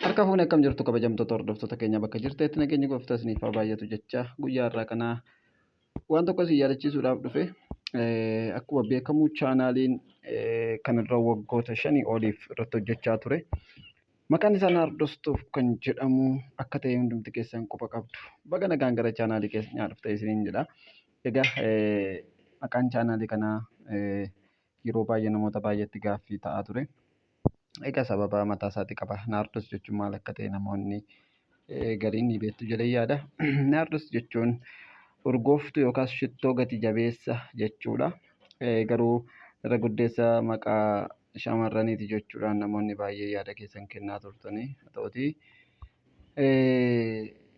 Harka fuunee akkam jirtu kabajamtoota hordoftoota keenya bakka jirteetti nageenya gooftaa isiniif haa baay'atu jecha guyyaa irraa kana waan tokko isin yaadachiisuudhaaf dhufe. Akkuma beekamu chaanaaliin kanarra waggoota 5 oliif irratti hojjechaa ture. Maqaan isaa Naardostuuf kan jedhamu akka ta'e hundumti keessan quba qabdu. Baga nagaan gara chaanaalii keenyaa dhufte isiniin jedha. Egaa maqaan chaanaalii kanaa yeroo baay'ee namoota baay'eetti gaaffii ta'aa ture. Egaa sababa mataa isaatii qaba. Naardos jechuun maal akka ta'e namoonni gariin ni beektu jedhee yaada. Naardos jechuun urgooftuu yookaas shittoo gati jabeessa jechuudha. Garuu irra guddeessa maqaa shamarraniiti jechuudhaan namoonni baay'ee yaada keessan kennaa turtanii. Haa ta'utii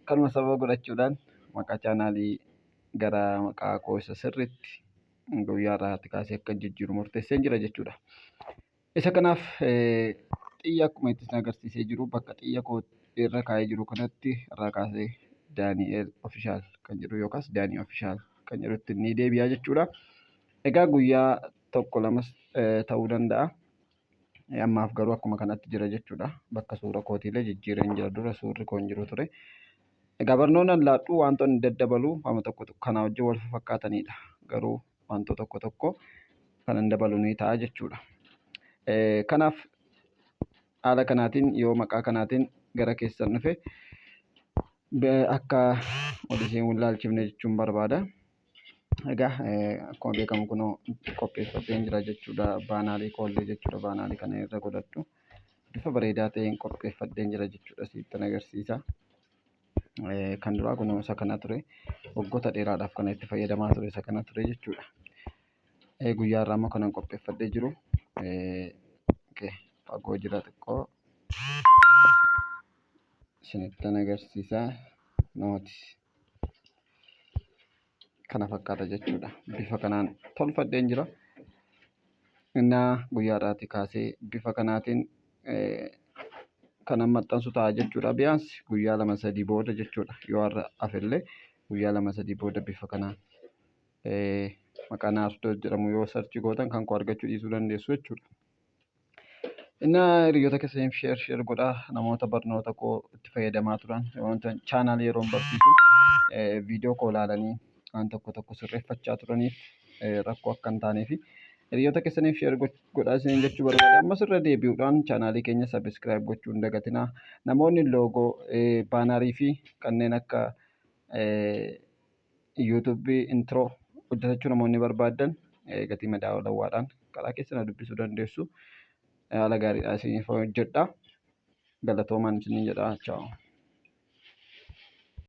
kanuma sababa godhachuudhaan maqaa chaanaalii gara maqaa koo isa sirriitti guyyaa irraatti kaasee akka jijjiiru murteesseen jira jechuudha. Isa kanaaf xiyya akkuma itti agarsiisee jiru bakka xiyya koo irra kaa'ee jiru kanatti irraa kaasee Daani'eel Ofishaal kan jedhu yookaas Daanii Ofishaal kan jedhutti ni deebi'a jechuudha. Egaa guyyaa tokko lamas ta'uu danda'a. Ammaaf garuu akkuma kanatti jira jechuudha. Bakka suura kootiilee jijjiireen jira dura suurri koo hin jiru ture. Egaa barnoonni laadhuu wantoonni daddabaluu amma tokko kana wajjin wal fakkaatanidha. Garuu wantoota tokko kan hin dabalu ni ta'a jechuudha. Kanaaf haala kanaatiin yoo maqaa kanaatiin gara keessan dhufe akka odisiin wallaalchifne jechuun barbaada. Egaa akkuma beekamu kunoo qopheeffadheen jira jechuudha. Baanaalii koollee jechuudha. Baanaalii kana irra godhadhu bifa bareedaa ta'een qopheeffadheen jira jechuudha. Siittan agarsiisa. Kan duraa kunoo isa kana ture. Waggoota dheeraadhaaf kana itti fayyadamaa ture isa kana ture jechuudha. Guyyaa irraa immoo kanan qopheeffadhee jiru. Fagoo jira xiqqoo isinittan agarsiisa. Nooti kana fakkaata jechuudha. Bifa kanaan tolfadheen jira. Innaa guyyaa irraatti kaasee bifa kanaatiin kanan maxxansu ta'a jechuudha. Biyaansi guyyaa 2-3 booda jechuudha. Yoo har'a hafellee guyyaa 2-3 booda bifa kanaan maqaa Naardos jedhamu yoo sarchi gootan kan koo argachuu dhiisuu dandeessu jechuudha. Innaa hiriyoota keessaniif sheer godhaa. Namoota barnoota koo itti fayyadamaa turan chaanaal yeroo barsiisu viidiyoo koo ilaalanii waan tokko sirreeffachaa turaniif rakkoo akka hin taaneef hiriyoota keessaniif sheer godhaa isiniin jechuu barbaada. Ammas irra deebi'uudhaan chaanaalii keenya sabiskiraayib gochuu hin dagatinaa. Namoonni loogoo baanarii fi kanneen akka yuutuubii intiroo hojjetachuu namoonni barbaadan gatii madaalawwaadhaan karaa keessan dubbisuu dandeessu. Haala gaariidhaan isiniif hojjedhaa. Galatoomaa isiniin jedhaa. Ciao.